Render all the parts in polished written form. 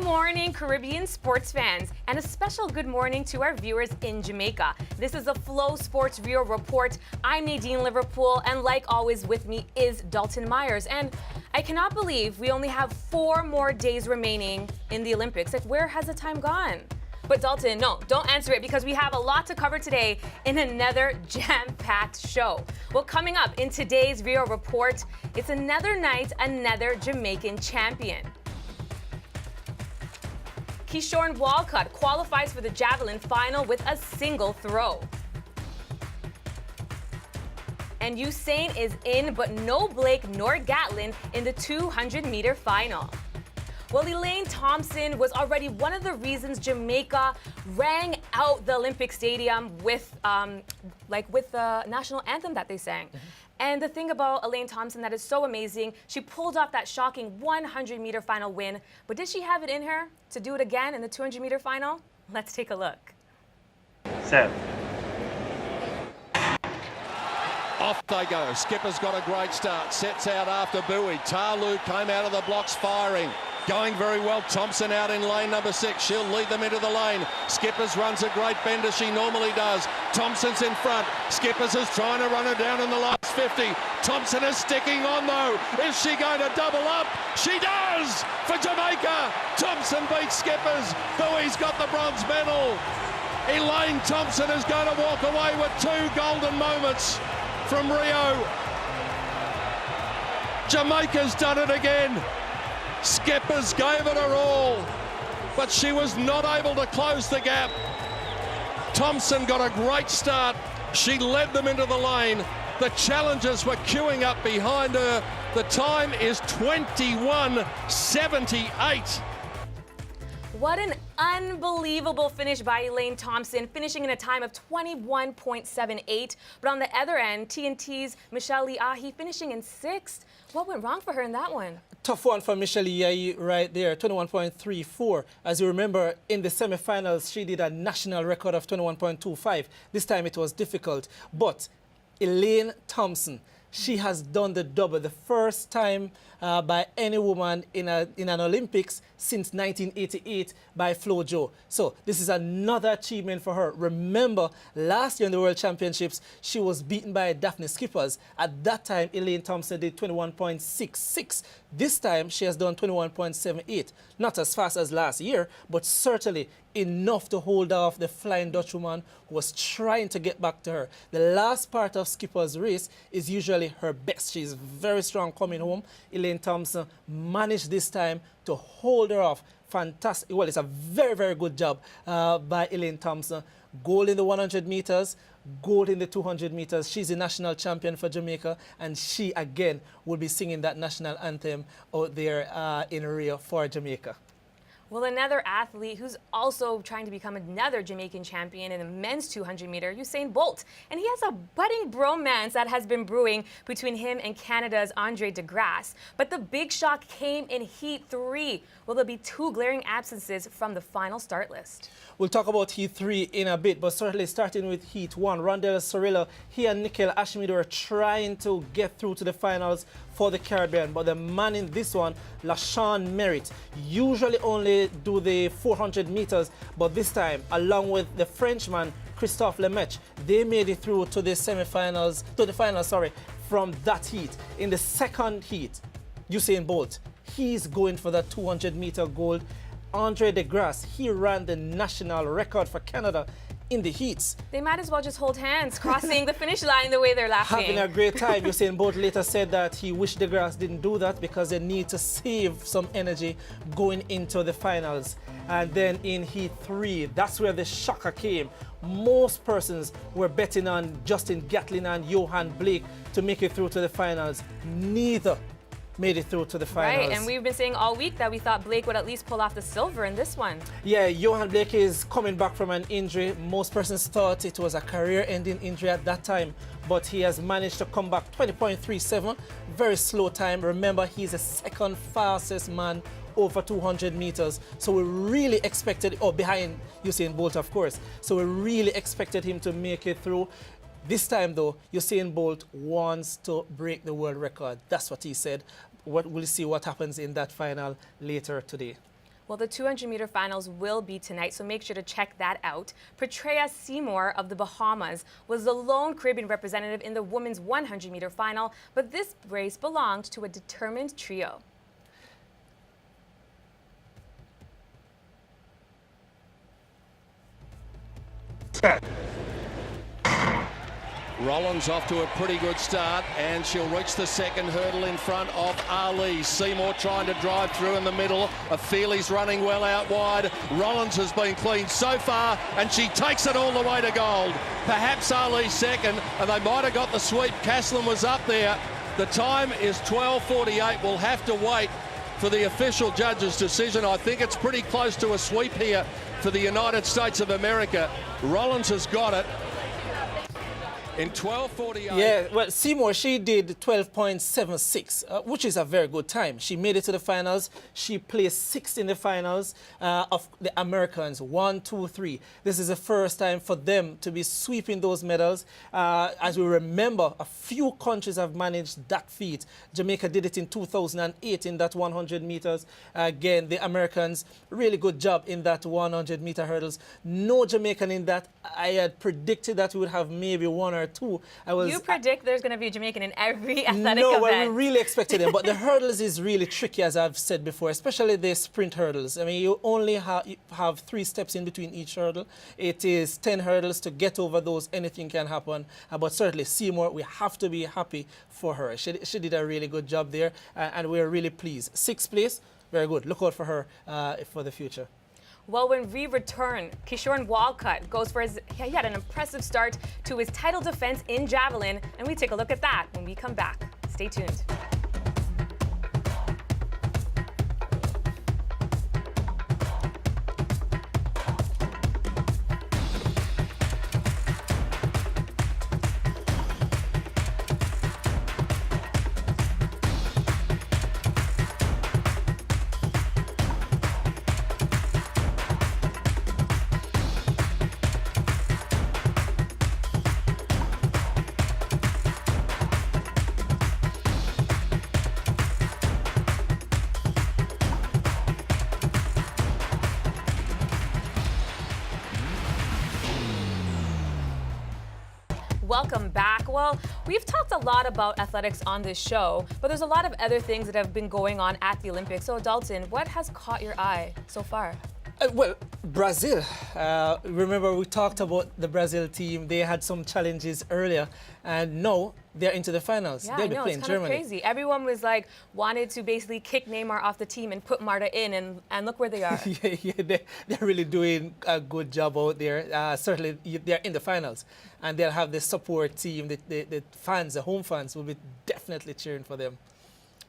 morning, Caribbean sports fans, and a special good morning to our viewers in Jamaica. This is the Flow Sports Rio Report. I'm Nadine Liverpool, and like always with me is Dalton Myers. And I cannot believe we only have 4 more days remaining in the Olympics. Like, where has the time gone? But Dalton, no, don't answer it because we have a lot to cover today in another jam-packed show. Well, coming up in today's Rio Report, it's another night, another Jamaican champion. Keishorn Walcott qualifies for the javelin final with a single throw. And Usain is in, but no Blake nor Gatlin in the 200-meter final. Well, Elaine Thompson was already one of the reasons Jamaica rang out the Olympic Stadium with the national anthem that they sang. And the thing about Elaine Thompson that is so amazing, she pulled off that shocking 100-meter final win. But did she have it in her to do it again in the 200-meter final? Let's take a look. Set. Off they go. Skipper's got a great start. Sets out after Bowie. Talu came out of the blocks firing. Going very well. Thompson out in lane number 6. She'll lead them into the lane. Skippers runs a great bend as she normally does. Thompson's in front. Skippers is trying to run her down in the last 50. Thompson is sticking on though. Is she going to double up? She does for Jamaica. Thompson beats Skippers. Bowie's got the bronze medal. Elaine Thompson is going to walk away with 2 golden moments from Rio. Jamaica's done it again. Skippers gave it her all, but she was not able to close the gap. Thompson got a great start. She led them into the lane. The challengers were queuing up behind her. The time is 21:78. What an unbelievable finish by Elaine Thompson, finishing in a time of 21.78. But on the other end, TNT's Michelle Liahi finishing in 6th. What went wrong for her in that one? Tough one for Michelle Liahi right there, 21.34. As you remember, in the semifinals, she did a national record of 21.25. This time it was difficult. But Elaine Thompson, she has done the double, the first time by any woman in an Olympics since 1988 by Flo Jo. So this is another achievement for her. Remember, last year in the World Championships, she was beaten by Daphne Skippers. At that time, Elaine Thompson did 21.66. This time, she has done 21.78. Not as fast as last year, but certainly enough to hold off the Flying Dutchwoman who was trying to get back to her. The last part of Skipper's race is usually her best. She's very strong coming home. Elaine Thompson managed this time to hold her off. Fantastic. Well, it's a very, very good job by Elaine Thompson. Gold in the 100 meters, gold in the 200 meters. She's the national champion for Jamaica, and she, again, will be singing that national anthem out there in Rio for Jamaica. Well, another athlete who's also trying to become another Jamaican champion in the men's 200-meter, Usain Bolt. And he has a budding bromance that has been brewing between him and Canada's Andre de Grasse. But the big shock came in Heat 3. Will there be 2 glaring absences from the final start list? We'll talk about Heat 3 in a bit, but certainly starting with Heat 1. Rondell Sorillo, he and Nickel Ashmead were trying to get through to the finals for the Caribbean, but the man in this one, LaShawn Merritt, usually only do the 400 meters, but this time, along with the Frenchman, Christophe Lemaitre, they made it through to the semifinals, to the finals, from that heat. In the second heat, Usain Bolt, he's going for that 200-meter gold. Andre de Grasse, he ran the national record for Canada in the heats. They might as well just hold hands, crossing the finish line the way they're laughing. Having a great time. Usain Bolt later said that he wished de Grasse didn't do that because they need to save some energy going into the finals. And then in Heat 3, that's where the shocker came. Most persons were betting on Justin Gatlin and Johan Blake to make it through to the finals. Neither made it through to the finals. Right, and we've been saying all week that we thought Blake would at least pull off the silver in this one. Yeah, Johan Blake is coming back from an injury. Most persons thought it was a career-ending injury at that time, but he has managed to come back 20.37, very slow time. Remember, he's the second fastest man over 200 meters. So we really expected, behind Usain Bolt, of course. So we really expected him to make it through. This time, though, Usain Bolt wants to break the world record. That's what he said. We'll see what happens in that final later today. Well, the 200-meter finals will be tonight, so make sure to check that out. Patria Seymour of the Bahamas was the lone Caribbean representative in the women's 100-meter final, but this race belonged to a determined trio. Set. Rollins off to a pretty good start, and she'll reach the second hurdle in front of Ali. Seymour trying to drive through in the middle. Feely's running well out wide. Rollins has been clean so far, and she takes it all the way to gold. Perhaps Ali second, and they might have got the sweep. Caslin was up there. The time is 12:48. We'll have to wait for the official judge's decision. I think it's pretty close to a sweep here for the United States of America. Rollins has got it. In 12:48. Yeah, well, Seymour, she did 12.76, which is a very good time. She made it to the finals. She placed sixth in the finals of the Americans, 1, 2, 3. This is the first time for them to be sweeping those medals. As we remember, a few countries have managed that feat. Jamaica did it in 2008 in that 100 meters. Again, the Americans, really good job in that 100-meter hurdles. No Jamaican in that. I had predicted that we would have maybe one or two. You predict there's going to be a Jamaican in every athletic no, event. well, we really expected them, but the hurdles is really tricky, as I've said before, especially the sprint hurdles. I mean, you only have 3 steps in between each hurdle. It is 10 hurdles. To get over those, anything can happen. But certainly, Seymour, we have to be happy for her. She did a really good job there, and we're really pleased. 6th place, very good. Look out for her for the future. Well, when we return, Kishore Walcott goes for he had an impressive start to his title defense in javelin, and we take a look at that when we come back. Stay tuned. Welcome back. Well, we've talked a lot about athletics on this show, but there's a lot of other things that have been going on at the Olympics. So, Dalton, what has caught your eye so far? Well, Brazil. Remember, we talked about the Brazil team. They had some challenges earlier, and now they're into the finals. Yeah, They'll be I know, playing it's kind Germany. of crazy. Everyone was like, wanted to basically kick Neymar off the team and put Marta in, and look where they are. yeah, they're really doing a good job out there. Certainly, they're in the finals, and they'll have the support team. The fans, the home fans, will be definitely cheering for them.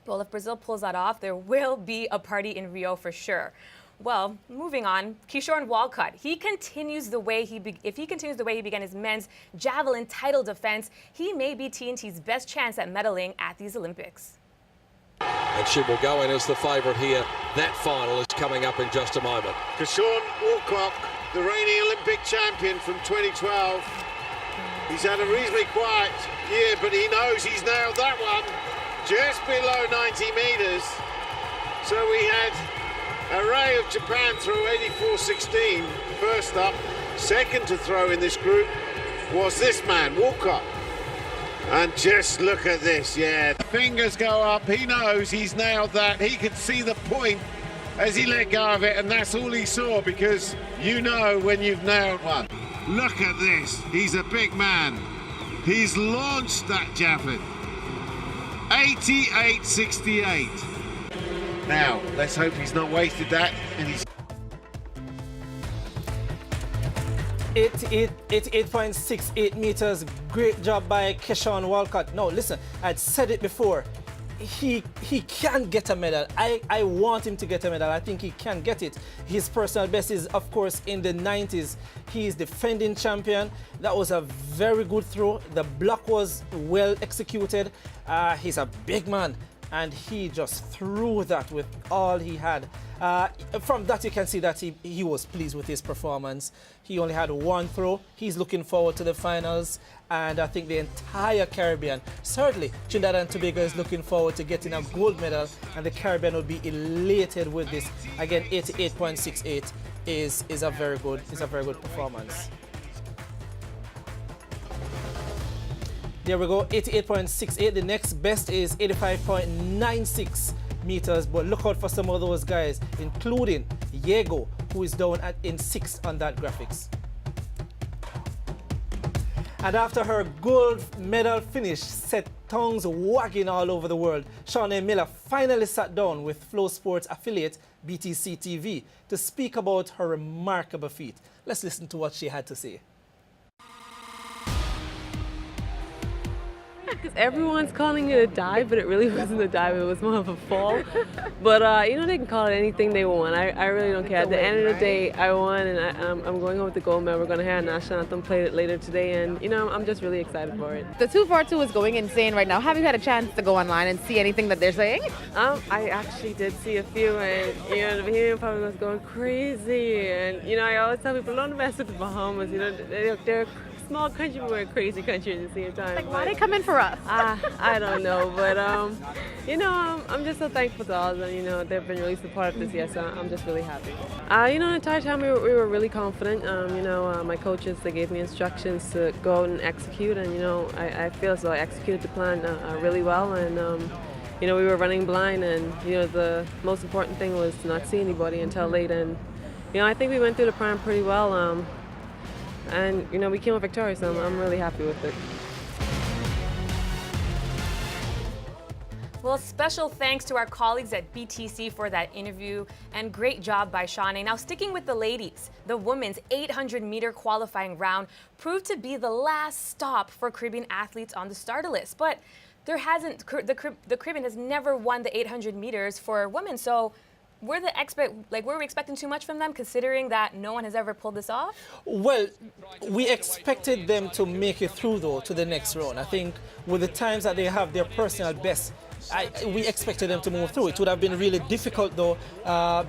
Well, if Brazil pulls that off, there will be a party in Rio for sure. Well, moving on, Kishore Walcott. If he continues the way he began his men's javelin title defense, he may be TNT's best chance at medaling at these Olympics. And she will go in as the favourite here. That final is coming up in just a moment. Kishore Walcott, the reigning Olympic champion from 2012. He's had a reasonably quiet year, but he knows he's nailed that one just below 90 metres. So we had Array of Japan through 84.16 first up. Second to throw in this group was this man, Walcott. And just look at this, yeah. Fingers go up, he knows he's nailed that. He could see the point as he let go of it, and that's all he saw, because you know when you've nailed one. Look at this, he's a big man. He's launched that javelin. 88.68. Now, let's hope he's not wasted that, and he's 88.68 meters. Great job by Kishore Walcott. No, listen, I'd said it before. He can get a medal. I want him to get a medal. I think he can get it. His personal best is, of course, in the 90s. He is defending champion. That was a very good throw. The block was well executed. He's a big man. and he just threw that with all he had. From that you can see that he was pleased with his performance. He only had one throw. He's looking forward to the finals, and I think the entire Caribbean, certainly Trinidad and Tobago, is looking forward to getting a gold medal, and the Caribbean will be elated with this. Again, 88.68 is a very good performance. There we go, 88.68. The next best is 85.96 meters, but look out for some of those guys, including Diego, who is down in 6th on that graphics. And after her gold medal finish set tongues wagging all over the world, Shawnee Miller finally sat down with Flow Sports affiliate BTC TV to speak about her remarkable feat. Let's listen to what she had to say. Because everyone's calling it a dive, but it really wasn't a dive, it was more of a fall. But, you know, they can call it anything they want. I really don't care. At the end of the day, I won, and I'm going home with the gold medal. We're going to have a national anthem played later today, and, you know, I'm just really excited for it. The 242 is going insane right now. Have you had a chance to go online and see anything that they're saying? I actually did see a few, and, you know, the Bahamian public was going crazy. And, you know, I always tell people, don't mess with the Bahamas. You know, they're a small country, but we're a crazy country at the same time. Like, why they come in for us? I don't know, but you know, I'm just so thankful to all of them. You know, they've been really supportive this year, so I'm just really happy. You know, the entire time we were really confident. You know, my coaches, they gave me instructions to go out and execute, and you know, I feel as though I executed the plan really well, and you know, we were running blind, and you know, the most important thing was to not see anybody until late, and you know, I think we went through the plan pretty well. And, you know, we came out victorious, so I'm really happy with it. Well, special thanks to our colleagues at BTC for that interview, and great job by Shawnee. Now, sticking with the ladies, the women's 800-meter qualifying round proved to be the last stop for Caribbean athletes on the starter list. But there hasn't, the Caribbean has never won the 800 meters for women, so were we expecting too much from them, considering that no one has ever pulled this off? Well, we expected them to make it through, though, to the next round. I think with the times that they have their personal best, we expected them to move through. It would have been really difficult, though,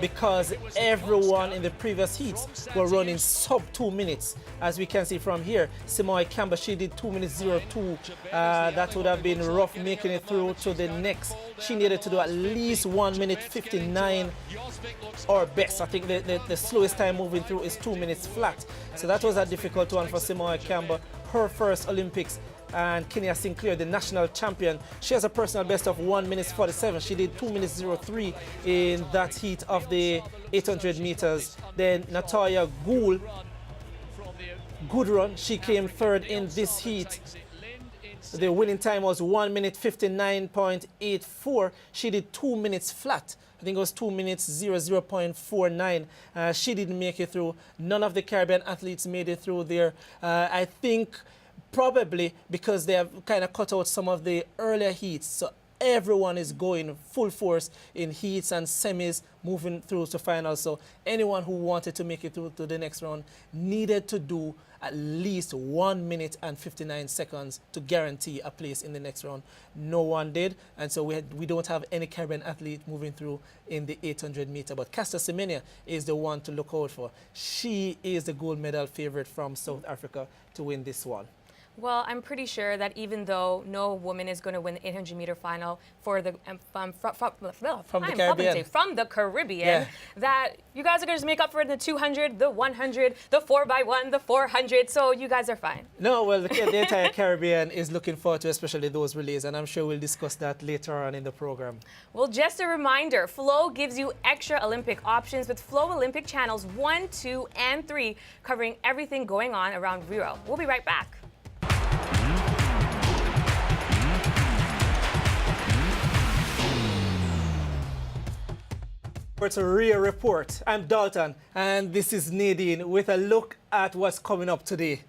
because everyone in the previous heats were running sub 2 minutes. As we can see from here, Simoy Campbell, she did 2 minutes 02. That would have been rough making it through to the next. She needed to do at least 1 minute 59 or best. I think the slowest time moving through is 2 minutes flat. So that was a difficult one for Simoy Campbell. Her first Olympics. And Kenya Sinclair, the national champion, she has a personal best of 1 minute 47. She did 2 minutes 03 in that heat of the 800 meters. Then Natalia Gould, good run. She came third in this heat. The winning time was 1 minute 59.84. She did 2 minutes flat. I think it was 2 minutes 00.49. She didn't make it through. None of the Caribbean athletes made it through there. I think probably because they have kind of cut out some of the earlier heats. So everyone is going full force in heats and semis, moving through to finals. So anyone who wanted to make it through to the next round needed to do at least 1 minute and 59 seconds to guarantee a place in the next round. No one did, and so we don't have any Caribbean athlete moving through in the 800 meter. But Caster Semenya is the one to look out for. She is the gold medal favorite from South Africa to win this one. Well, I'm pretty sure that even though no woman is going to win the 800-meter final for the from the Caribbean, that you guys are going to make up for it in the 200, the 100, the 4x1, the 400. So you guys are fine. No, well, the entire Caribbean is looking forward to especially those relays, and I'm sure we'll discuss that later on in the program. Well, just a reminder, Flow gives you extra Olympic options with Flow Olympic channels 1, 2, and 3, covering everything going on around Rio. We'll be right back. It's a Rio Report. I'm Dalton, and this is Nadine with a look at what's coming up today.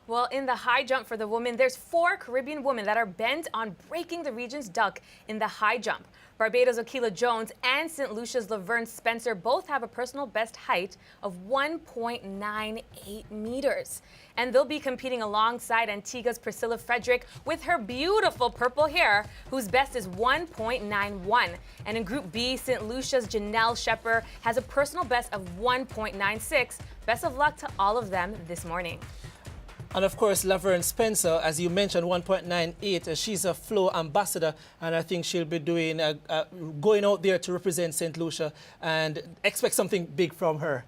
Well, in the high jump for the women, there's 4 Caribbean women that are bent on breaking the region's duck in the high jump. Barbados' Akila Jones and St. Lucia's Laverne Spencer both have a personal best height of 1.98 meters. And they'll be competing alongside Antigua's Priscilla Frederick with her beautiful purple hair, whose best is 1.91. And in Group B, St. Lucia's Janelle Shepard has a personal best of 1.96. Best of luck to all of them this morning. And of course, Laverne Spencer, as you mentioned, 1.98. She's a Flow ambassador, and I think she'll be doing going out there to represent St. Lucia, and expect something big from her.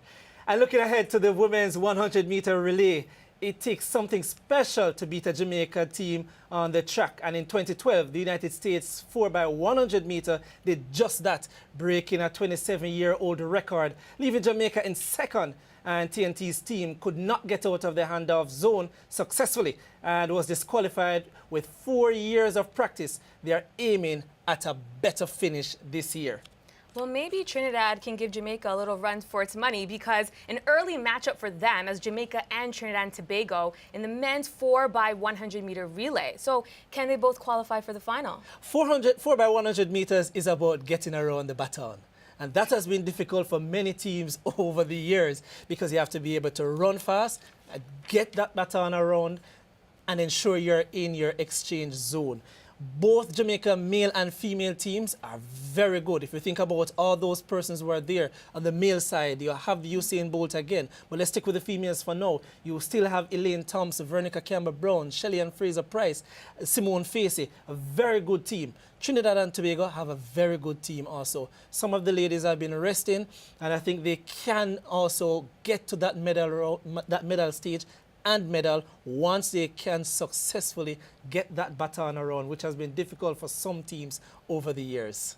And looking ahead to the women's 100-meter relay, it takes something special to beat a Jamaica team on the track. And in 2012, the United States 4x100 meter did just that, breaking a 27-year-old record, leaving Jamaica in second. And TNT's team could not get out of the handoff zone successfully and was disqualified. With 4 years of practice, they are aiming at a better finish this year. Well, maybe Trinidad can give Jamaica a little run for its money, because an early matchup for them as Jamaica and Trinidad and Tobago in the men's 4x100 meter relay. So can they both qualify for the final? 4x100 meters is about getting around the baton. And that has been difficult for many teams over the years, because you have to be able to run fast, get that baton around, and ensure you're in your exchange zone. Both Jamaica male and female teams are very good. If you think about all those persons who are there on the male side, you have Usain Bolt again. But let's stick with the females for now. You still have Elaine Thompson, Veronica Campbell-Brown, Shelly Ann Fraser-Price, Simone Facey, a very good team. Trinidad and Tobago have a very good team also. Some of the ladies have been resting, and I think they can also get to that medal stage and medal once they can successfully get that baton around, which has been difficult for some teams over the years.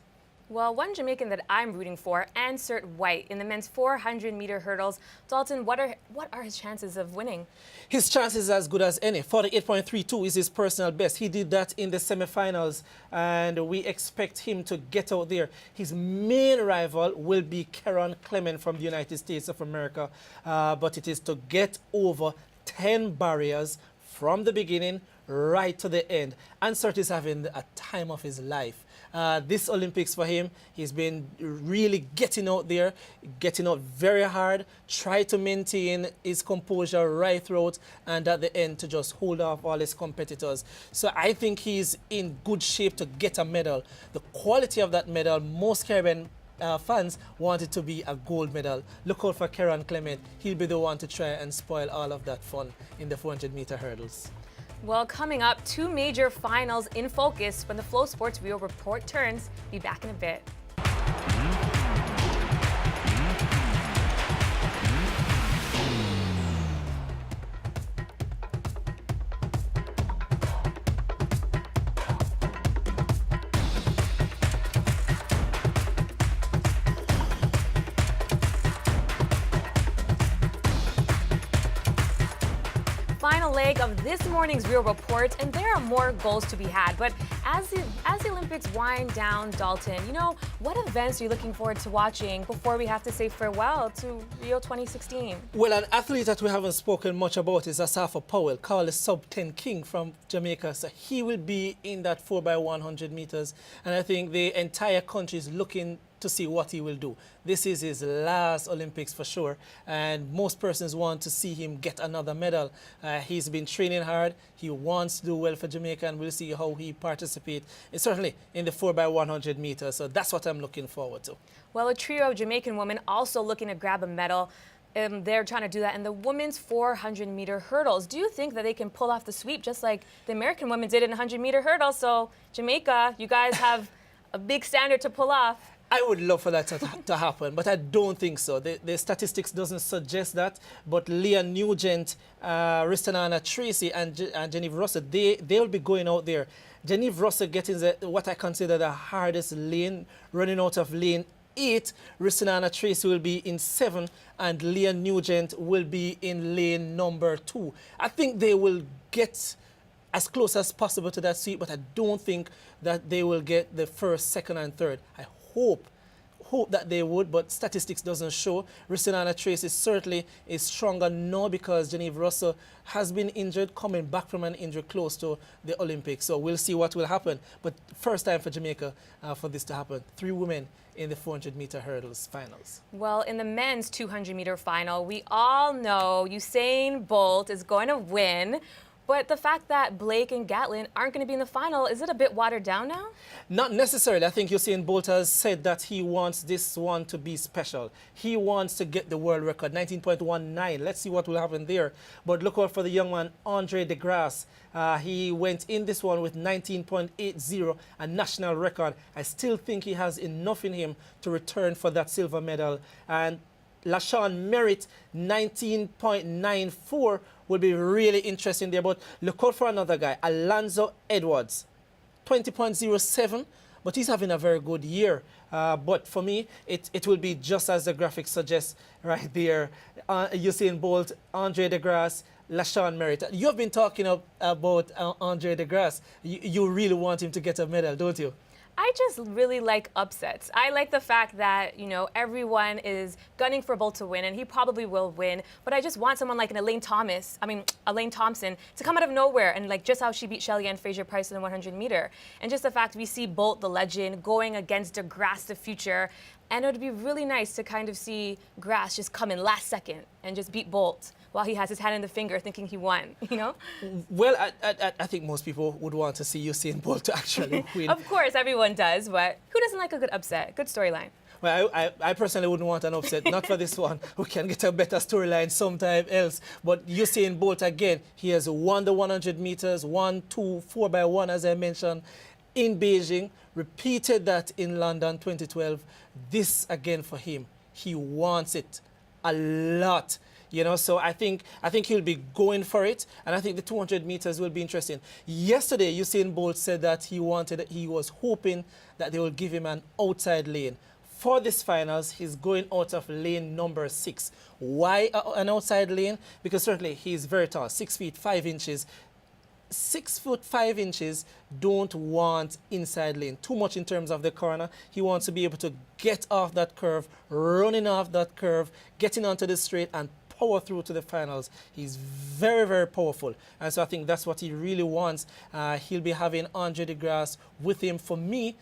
Well, one Jamaican that I'm rooting for, Ansert White, in the men's 400-meter hurdles. Dalton, what are his chances of winning? His chances are as good as any. 48.32 is his personal best. He did that in the semifinals, and we expect him to get out there. His main rival will be Karen Clement from the United States of America, but it is to get over 10 barriers from the beginning right to the end. Ansert is having a time of his life. This Olympics for him, he's been really getting out there, getting out very hard, try to maintain his composure right throughout, and at the end to just hold off all his competitors. So I think he's in good shape to get a medal. The quality of that medal, most Caribbean fans want it to be a gold medal. Look out for Karen Clement. He'll be the one to try and spoil all of that fun in the 400-meter hurdles. Well, coming up, 2 major finals in focus when the Flow Sports Rio Report turns. Be back in a bit. Final leg of this morning's Rio Report, and there are more goals to be had. But as the Olympics wind down, Dalton, you know, what events are you looking forward to watching before we have to say farewell to Rio 2016? Well, an athlete that we haven't spoken much about is Asafa Powell, called the Sub-10 King from Jamaica. So he will be in that 4x100 meters, and I think the entire country is looking to see what he will do. This is his last Olympics for sure, and most persons want to see him get another medal. He's been training hard. He wants to do well for Jamaica, and we'll see how he participates, certainly in the 4x100 meters. So that's what I'm looking forward to. Well, a trio of Jamaican women also looking to grab a medal. They're trying to do that in the women's 400-meter hurdles. Do you think that they can pull off the sweep just like the American women did in 100-meter hurdles? So Jamaica, you guys have a big standard to pull off. I would love for that to happen, but I don't think so. The statistics doesn't suggest that. But Leah Nugent, Ristanana Tracy, and Genevieve Russell, they will be going out there. Genevieve Russell getting what I consider the hardest lane, running out of lane 8. Ristanana Tracy will be in 7, and Leah Nugent will be in lane number 2. I think they will get as close as possible to that sweep, but I don't think that they will get the first, second, and third. I hope hope that they would, but statistics doesn't show. Risinana Tracy certainly is stronger now because Geneva Russell has been injured, coming back from an injury close to the Olympics. So we'll see what will happen. But first time for Jamaica for this to happen. 3 women in the 400-meter hurdles finals. Well, in the men's 200-meter final, we all know Usain Bolt is going to win. But the fact that Blake and Gatlin aren't going to be in the final, is it a bit watered down now? Not necessarily. I think Usain Bolt has said that he wants this one to be special. He wants to get the world record, 19.19. Let's see what will happen there. But look out for the young man, Andre DeGrasse. He went in this one with 19.80, a national record. I still think he has enough in him to return for that silver medal. And LaShawn Merritt, 19.94, will be really interesting there. But look out for another guy, Alonzo Edwards, 20.07, but he's having a very good year. But for me, it will be just as the graphic suggests right there. Usain Bolt, Andre DeGrasse, LaShawn Merritt. You've been talking about Andre DeGrasse. You really want him to get a medal, don't you? I just really like upsets. I like the fact that, everyone is gunning for Bolt to win, and he probably will win. But I just want someone like Elaine Thompson to come out of nowhere, and like just how she beat Shelly Ann Fraser-Price in the 100-meter. And just the fact we see Bolt, the legend, going against DeGrasse, the future. And it would be really nice to kind of see Grass just come in last second and just beat Bolt while he has his hand in the finger thinking he won, Well, I think most people would want to see Usain Bolt to actually win. Of course, everyone does, but who doesn't like a good upset? Good storyline. Well, I personally wouldn't want an upset, not for this one. We can get a better storyline sometime else. But Usain Bolt, again, he has won the 100 meters, 1, 2, 4 by 1, as I mentioned, in Beijing, repeated that in London 2012. This again for him. He wants it a lot. So I think he'll be going for it, and I think the 200 meters will be interesting. Yesterday, Usain Bolt said that he was hoping that they will give him an outside lane. For this finals, he's going out of lane number 6. Why an outside lane? Because certainly he's very tall, 6 feet 5 inches. 6 foot 5 inches, don't want inside lane too much in terms of the corner. He wants to be able to get off that curve, running off that curve, getting onto the straight and power through to the finals. He's very, very powerful. And so I think that's what he really wants. He'll be having Andre DeGrasse with him, for me,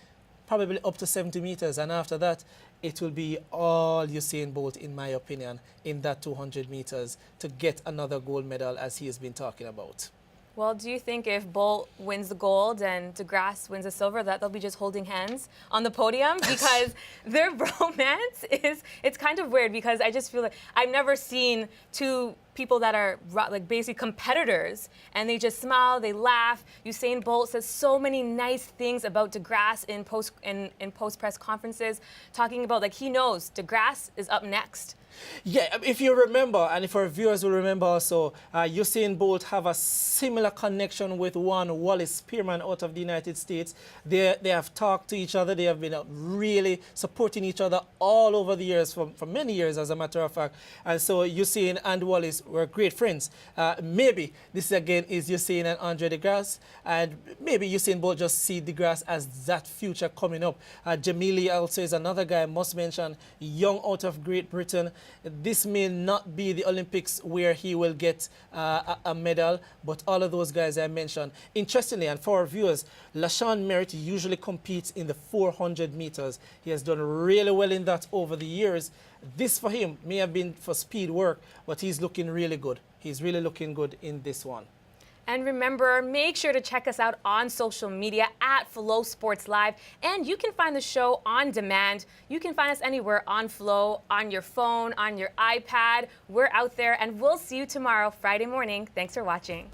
probably up to 70 meters. And after that, it will be all Usain Bolt, in my opinion, in that 200 meters to get another gold medal, as he has been talking about. Well, do you think if Bolt wins the gold and DeGrasse wins the silver, that they'll be just holding hands on the podium? Because their bromance it's kind of weird, because I just feel like I've never seen two people that are like basically competitors, and they just smile, they laugh. Usain Bolt says so many nice things about DeGrasse in post press conferences, talking about like he knows DeGrasse is up next. Yeah, if you remember, and if our viewers will remember also, Usain Bolt have a similar connection with one Wallace Spearman out of the United States. They have talked to each other. They have been really supporting each other all over the years, for many years, as a matter of fact. And so Usain and Wallace were great friends. Maybe this again is Usain and Andre DeGrasse, and maybe Usain Bolt just see DeGrasse as that future coming up. Jamili also is another guy I must mention, young out of Great Britain. This may not be the Olympics where he will get a medal, but all of those guys I mentioned. Interestingly, and for our viewers, LaShawn Merritt usually competes in the 400 meters. He has done really well in that over the years. This for him may have been for speed work, but he's looking really good. He's really looking good in this one. And remember, make sure to check us out on social media at Flow Sports Live. And you can find the show on demand. You can find us anywhere on Flow, on your phone, on your iPad. We're out there, and we'll see you tomorrow, Friday morning. Thanks for watching.